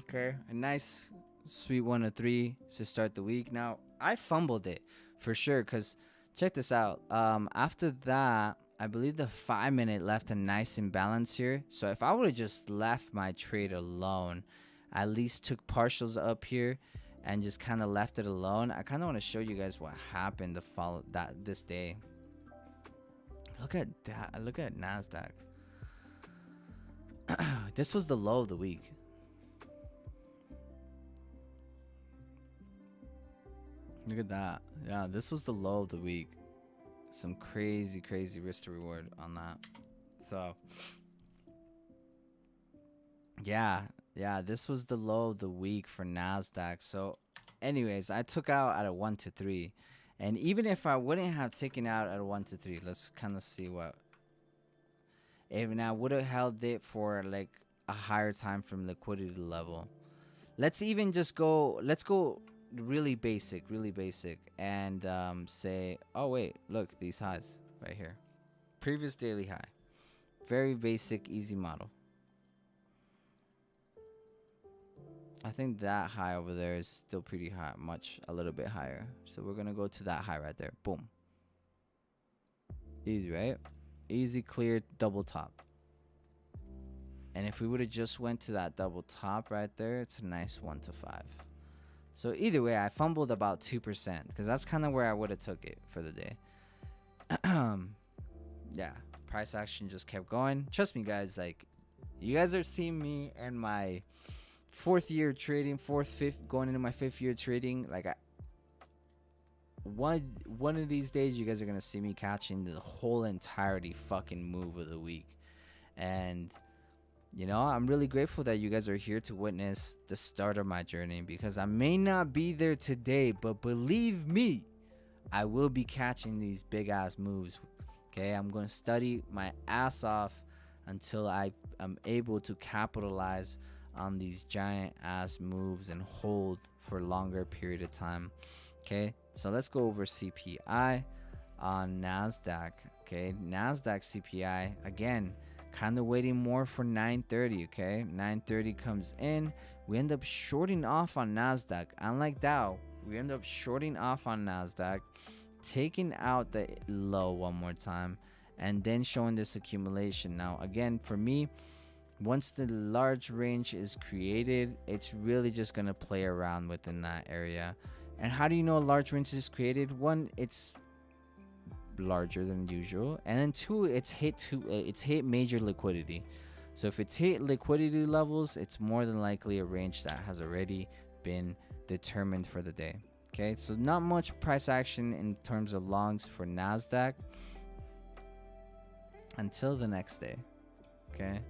Okay, a nice sweet 1-3 to start the week. Now I fumbled it for sure, because check this out. After that, I believe the 5-minute left a nice imbalance here. So if I would have just left my trade alone, at least took partials up here and just kind of left it alone, I kind of want to show you guys what happened this day. Look at that. Look at NASDAQ. This was the low of the week. Look at that. Yeah, this was the low of the week. Some crazy risk to reward on that. So yeah, this was the low of the week for NASDAQ. So anyways, I took out at a 1-3, and even if I wouldn't have taken out at a 1-3, let's kind of see what, even I would have held it for like a higher time from liquidity level. Let's even just go, let's go really basic, and say, oh wait, look, these highs right here, previous daily high, very basic, easy model. I think that high over there is still pretty high, a little bit higher. So we're gonna go to that high right there. Boom. Easy, right? Easy, clear, double top. And if we would have just went to that double top right there, it's a nice 1-5. So either way, I fumbled about 2%, because that's kind of where I would have took it for the day. Yeah, price action just kept going. Trust me, guys. Like, you guys are seeing me in my fourth year trading, going into my 5th year trading. Like, one of these days, you guys are gonna see me catching the whole entirety fucking move of the week. And you know, I'm really grateful that you guys are here to witness the start of my journey, because I may not be there today, but believe me, I will be catching these big ass moves. Okay, I'm going to study my ass off until I am able to capitalize on these giant ass moves and hold for a longer period of time. Okay, so let's go over CPI on NASDAQ. Okay, NASDAQ CPI, again, kind of waiting more for 9:30. Okay, 9:30 comes in, we end up shorting off on NASDAQ. Unlike Dow, we end up shorting off on NASDAQ, taking out the low one more time, and then showing this accumulation. Now again, for me, once the large range is created, it's really just going to play around within that area. And how do you know a large range is created? One, it's larger than usual, and then two, it's hit major liquidity. So if it's hit liquidity levels, it's more than likely a range that has already been determined for the day. Okay, so not much price action in terms of longs for NASDAQ until the next day. Okay,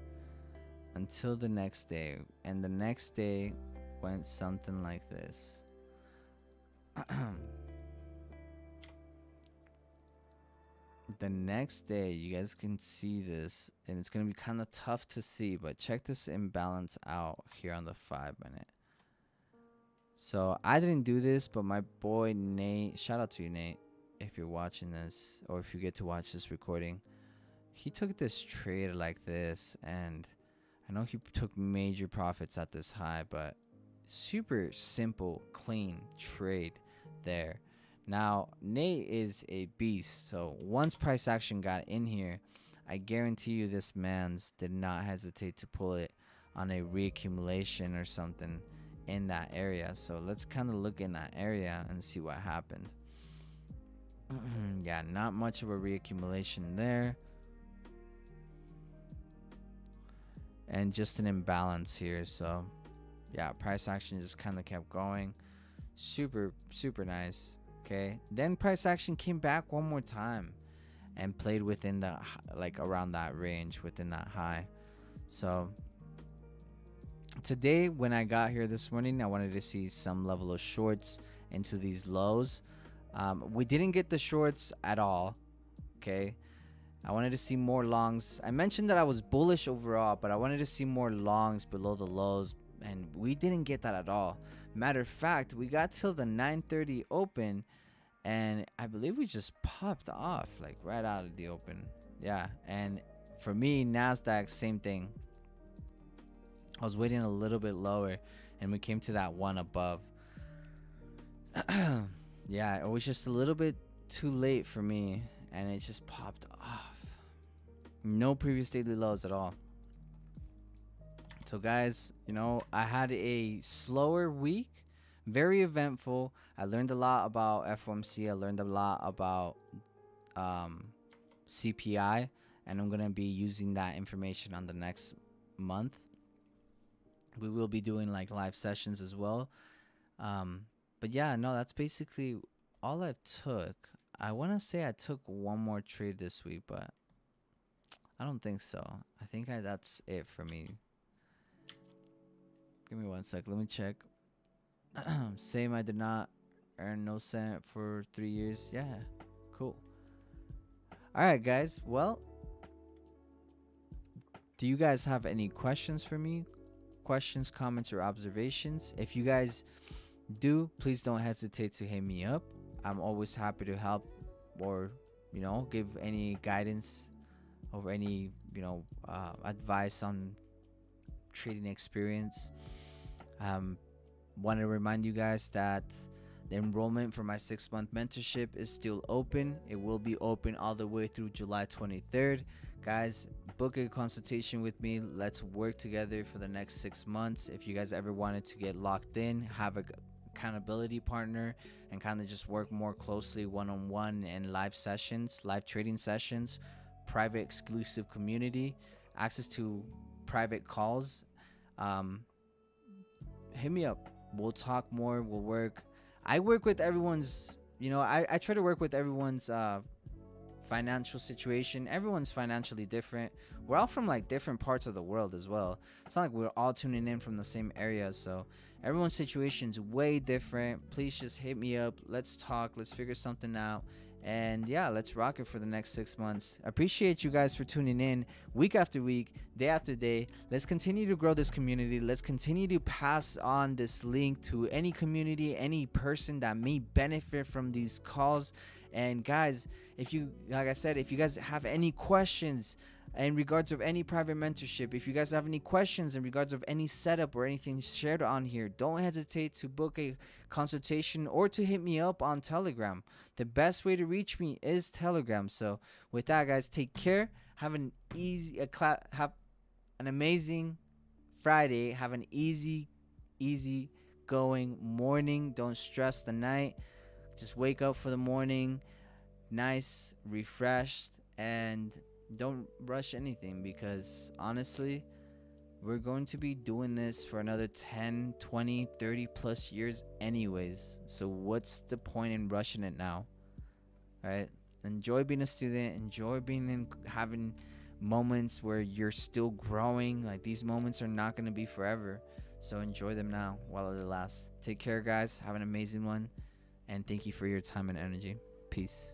until the next day, and the next day went something like this. The next day, you guys can see this, and it's going to be kind of tough to see, but check this imbalance out here on the 5-minute. So I didn't do this, but my boy Nate, shout out to you, Nate, if you're watching this, or if you get to watch this recording, he took this trade like this, and I know he took major profits at this high, but super simple, clean trade there. Now, Nate is a beast, so once price action got in here, I guarantee you this man's did not hesitate to pull it on a reaccumulation or something in that area. So let's kind of look in that area and see what happened. Yeah, not much of a reaccumulation there. and just an imbalance here. So yeah, price action just kind of kept going. Super nice. Okay, then price action came back one more time and played within the, like, around that range, within that high. So today, when I got here this morning, I wanted to see some level of shorts into these lows. We didn't get the shorts at all. Okay, I wanted to see more longs. I mentioned that I was bullish overall, but I wanted to see more longs below the lows, and we didn't get that at all. Matter of fact, we got till the 9:30 open, and I believe we just popped off, like, right out of the open. Yeah, and for me, NASDAQ, same thing. I was waiting a little bit lower, and we came to that one above. Yeah, it was just a little bit too late for me, and it just popped off. No previous daily lows at all. So guys, I had a slower week, very eventful. I learned a lot about FOMC. I learned a lot about CPI, and I'm gonna be using that information on the next month. We will be doing, like, live sessions as well. But yeah, no, that's basically all I took. I want to say I took one more trade this week, but I don't think so. I think that's it for me. Give me 1 sec. Let me check. Same, I did not earn no cent for 3 years. Yeah, cool. All right, guys. Well, do you guys have any questions for me? Questions, comments, or observations? If you guys do, please don't hesitate to hit me up. I'm always happy to help, or give any guidance or any advice on trading experience. Want to remind you guys that the enrollment for my 6-month mentorship is still open. It will be open all the way through July 23rd. Guys, book a consultation with me. Let's work together for the next 6 months. If you guys ever wanted to get locked in, have a accountability partner, and kind of just work more closely one-on-one and live sessions, live trading sessions, private exclusive community, access to private calls, hit me up. We'll talk more. We'll work. I work with everyone's, I try to work with everyone's financial situation. Everyone's financially different. We're all from, like, different parts of the world as well. It's not like we're all tuning in from the same area, so everyone's situation's way different. Please just hit me up. Let's talk. Let's figure something out. And yeah, let's rock it for the next 6 months. Appreciate you guys for tuning in week after week, day after day. Let's continue to grow this community. Let's continue to pass on this link to any community, any person that may benefit from these calls. And guys, if you guys have any questions in regards of any private mentorship, if you guys have any questions in regards of any setup or anything shared on here, don't hesitate to book a consultation or to hit me up on Telegram. The best way to reach me is Telegram. So with that, guys, take care. Have an amazing Friday. Have an easy going morning. Don't stress the night. Just wake up for the morning nice, refreshed, and don't rush anything, because honestly, we're going to be doing this for another 10, 20, 30 plus years anyways. So what's the point in rushing it now? All right? Enjoy being a student. Enjoy having moments where you're still growing. Like, these moments are not going to be forever. So enjoy them now while they last. Take care, guys. Have an amazing one. And thank you for your time and energy. Peace.